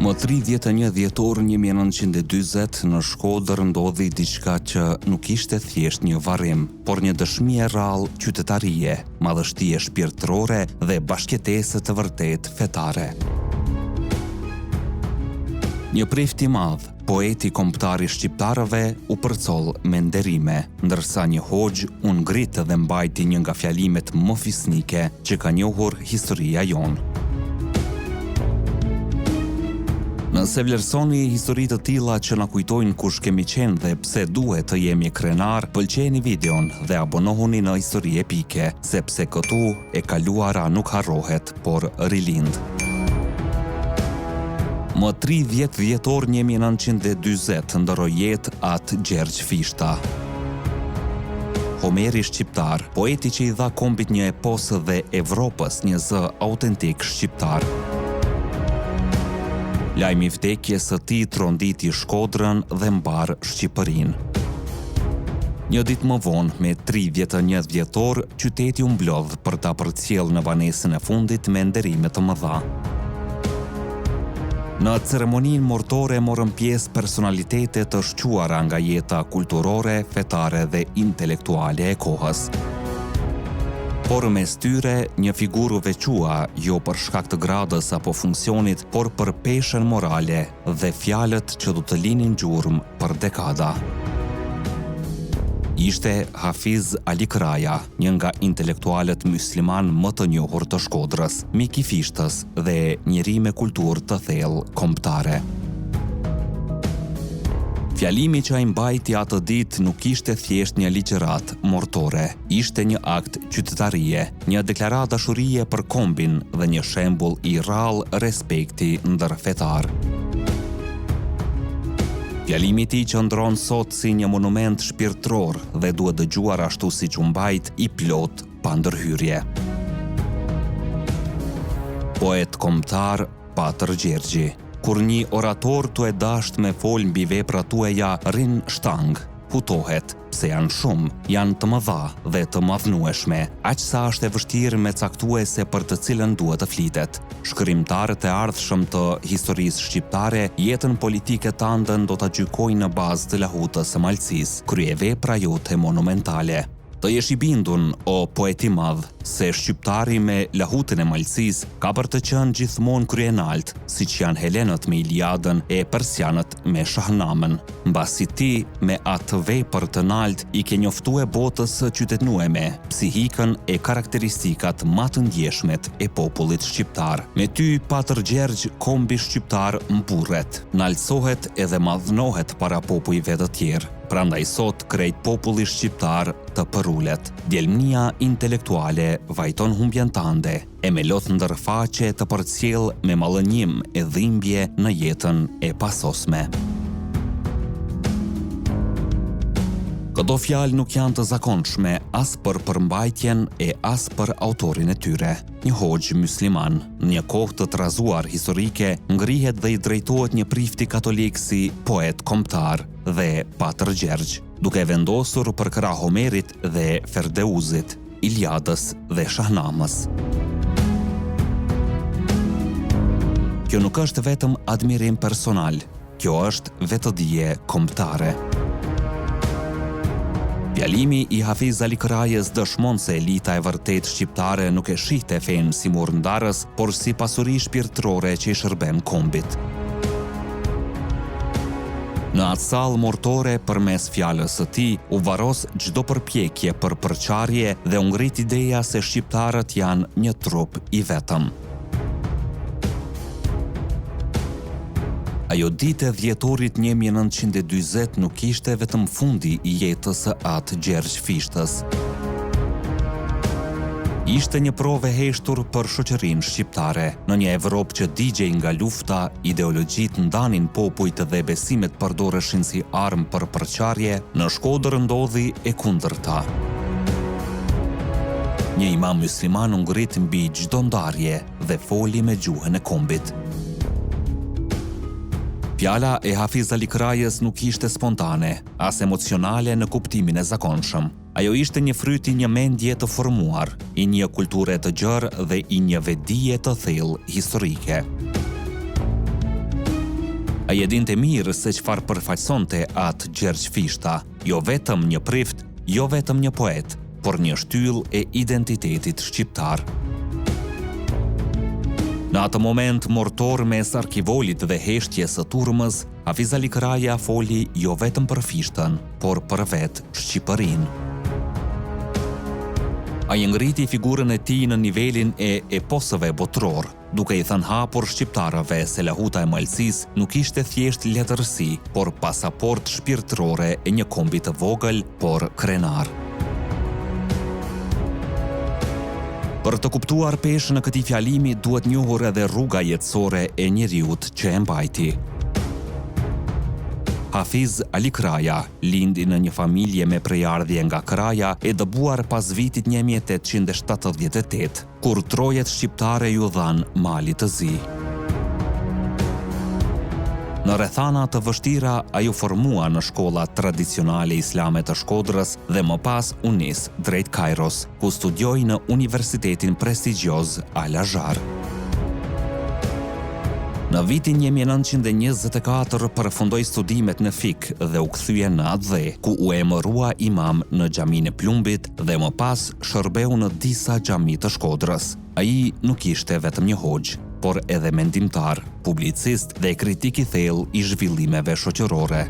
Më 31 dhjetor 1940 në Shkodër ndodhi diçka që nuk ishte thjesht një varrim, por një dëshmi e rrallë qytetarie, madhështie shpirtërore dhe bashkëtesë të vërtet fetare. Një prift i madh, poeti kombëtar i shqiptarëve, u përcoll me nderime, ndërsa një hoxh u ngrit dhe mbajti një nga fjalimet më fisnike që ka njohur historia jonë. Nëse vlerësoni histori të tilla që na kujtojnë kush kemi qenë dhe pse duhet të jemi krenar, pëlqeni videon dhe abonohuni në Histori Epike, sepse këtu e kaluara nuk harrohet, por rilind. Më 30 dhjetor 1940 ndoroi jetë atë Gjergj Fishta. Homeri shqiptar, poeti që i dha kombit një eposë dhe Evropës një zë autentik shqiptar. Lajmi i vdekjes së tij tronditi Shkodrën dhe mbar Shqipërinë. Një ditë më vonë, me 31 dhjetor, qyteti u mblodh për ta përcjellë në banesën e fundit me nderime të mëdha. Në ceremoninë mortore morën pjesë personalitete të shquara nga jeta kulturore, fetare dhe intelektuale e kohës. Por mes tyre, një figurë u veçua, jo për shkak të gradës apo funksionit, por për peshën morale dhe fjalët që do të linin gjurmë për dekada. Ishte Hafiz Ali Kraja, një nga intelektualët musliman më të njohur të Shkodrës, mik i Fishtës dhe njeri me kulturë të thellë kombëtare. Fjalimi që ai mbajti atë ditë nuk ishte thjesht një ligjërat mortore, ishte një akt qytetarie, një deklaratë dashurie për kombin dhe një shembull i rrallë respekti ndërfetar. Fjalimi i tij qëndron sot si një monument shpirtëror dhe duhet dëgjuar ashtu siç u mbajt, i plot pa ndërhyrje. Poet kombëtar Patër Gjergji. Kur një orator tu e dasht me fol mbi veprat tuaja, rrin shtang, hutohet, pse janë shumë, janë të mëdha dhe të madhnueshme, aq sa është e vështirë me caktuese për të cilën duhet të flitet. Shkrimtarët e ardhshëm të historisë shqiptare, jetën politike të andën do ta gjykojnë në bazë të lahutës së malësisë, kryevepra jote monumentale. Të jesh i bindun, o poeti madh, se shqiptari me lahutën e malësisë ka për të qenë gjithmonë kryenalt, siç janë helenët me Iliadën e persianët me Shahnamën. Mbasi ti me atë vepër të nalt i ke njoftue botës qytetnueme, psihikën e karakteristikat më të ndjeshmet e popullit shqiptar. Me ty, Patër Gjergj, kombi shqiptar mburret, naltësohet edhe madhnohet para popujve të tjerë. Prandaj sot krejt populli shqiptar të përullet. Djelmnia intelektuale vajton humbjen tande, e me lot ndërfaqe të përcjell me mallënjim e dhimbje në jetën e pasosme. Këto fjalë nuk janë të zakonshme as për përmbajtjen e as për autorin e tyre. Një hoxh musliman, në një kohë të trazuar historike, ngrihet dhe i drejtohet një prifti katolik si poet kombëtar dhe Patër Gjergj, duke vendosur për krah Homerit dhe Ferdeuzit, Iliadës dhe Shahnamës. Kjo nuk është vetëm admirim personal, kjo është vetëdije kombëtare. Fjalimi i Hafiz Ali Krajës dëshmon se elita e vërtet shqiptare nuk e shihte fenë si murëndarës, por si pasuri shpirtërore që i shërben kombit. Në atë sallë mortore, përmes fjalës së tij, u varros çdo përpjekje për përçarje dhe u ngrit ideja se shqiptarët janë një trup i vetëm. Ajo ditë e dhjetorit 1940 nuk ishte vetëm fundi i jetës së atë Gjergj Fishtës. Ishte një provë e heshtur për shoqërinë shqiptare, në një Evropë që digjej nga lufta, ideologjitë ndanin popujt dhe besimet përdoreshin si armë për përçarje, në Shkodër ndodhi e kundërta. Një imam musliman u ngrit mbi çdo ndarje dhe foli me gjuhën e kombit. Fjala e Hafiz Ali Krajës nuk ishte spontane, as emocionale në kuptimin e zakonshëm. Ajo ishte një fryt i një mendje të formuar, i një kulture të gjerë dhe i një vedije të thellë historike. Ai e dinte mirë se çfarë përfaqësonte atë Gjergj Fishta, jo vetëm një prift, jo vetëm një poet, por një shtyllë e identitetit shqiptar. Në atë moment mortor mes arkivolit dhe heshtjes së turmës, Hafiz Ali Kraja foli jo vetëm për Fishtën, por për vetë Shqipërinë. Ai ngriti figurën e tij në nivelin e eposëve botror, duke i thënë hapur shqiptarëve se lahuta e Malësisë nuk ishte thjesht letërsi, por pasaportë shpirtërore e një kombi të vogël, por krenar. Për të kuptuar peshën e këtij fjalimi duhet njohur edhe rruga jetësore e njeriut që e mbajti. Hafiz Ali Kraja lindi në një familje me prejardhje nga kraja e dëbuar pas vitit 1878, kur trojet shqiptare ju dhan mali të zi. Në rrethana të vështira, ai u formua në shkolla tradicionale islame të Shkodrës dhe më pas u nis drejt Kairos, ku studioi në universitetin prestigjioz Al-Azhar. Në vitin 1924 përfundoi studimet në fik dhe u kthye në Adhe, ku u emërua imam në xhaminë e Plumbit dhe më pas shërbeu në disa xhami të Shkodrës. Ai nuk ishte vetëm një hoxh, por edhe mendimtar, publicist dhe kritik i thellë i zhvillimeve shoqërore.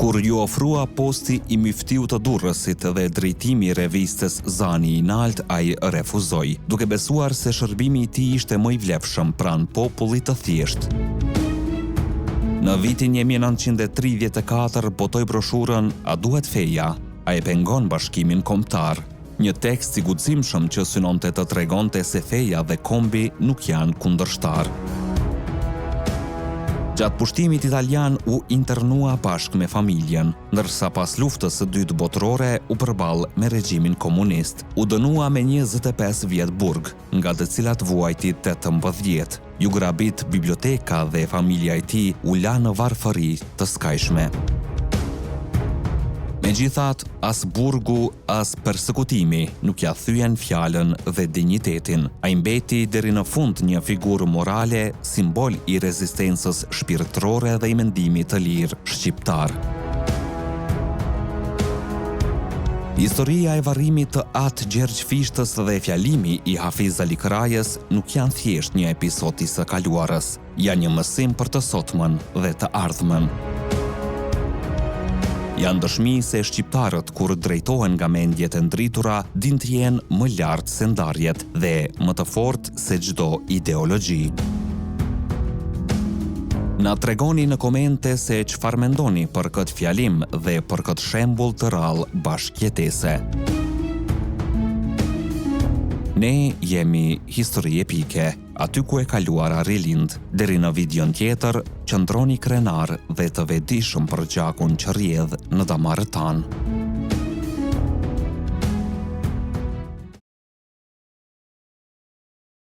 Kur ju ofrua posti i myftiut të Durrësit dhe drejtimi i revistës Zani i Nalt, ai refuzoi, duke besuar se shërbimi i tij ishte më i vlefshëm pranë popullit të thjeshtë. Në vitin 1934 botoi broshurën A duhet feja? A e pengon bashkimin kombëtar? Një tekst i guximshëm që synonte të tregonte se feja dhe kombi nuk janë kundërshtar. Gjatë pushtimit italian u internua bashkë me familjen, ndërsa pas luftës së dytë botërore u përball me regjimin komunist. U dënua me 25 vjet burg, nga të cilat vuajti 18. Ju grabit biblioteka dhe familja e tij u la në varfëri të skajshme. Megjithatë, as burgu, as persekutimi nuk ja thyen fjalën dhe dinjitetin. Ai mbeti deri në fund një figurë morale, simbol i rezistencës shpirtërore dhe i mendimit të lirë shqiptar. Historia e varrimit të atë Gjergj Fishtës dhe fjalimi i Hafiz Ali Krajës nuk janë thjesht një episod i së kaluarës, janë një mësim për të sotmen dhe të ardhmen. Janë dëshmi se shqiptarët kur drejtohen nga mendjet e ndritura din të jenë më lartë se ndarjet dhe më të fortë se çdo ideologji. Na tregoni në komente se çfarë mendoni për këtë fjalim dhe për këtë shembull të rrallë bashkëjetese. Ne jemi Histori Epike, aty ku e kaluara rilind. Deri në vidion tjetër, qëndroni krenar dhe të vetëdijshëm për gjakun që rrjedh në damarët tanë.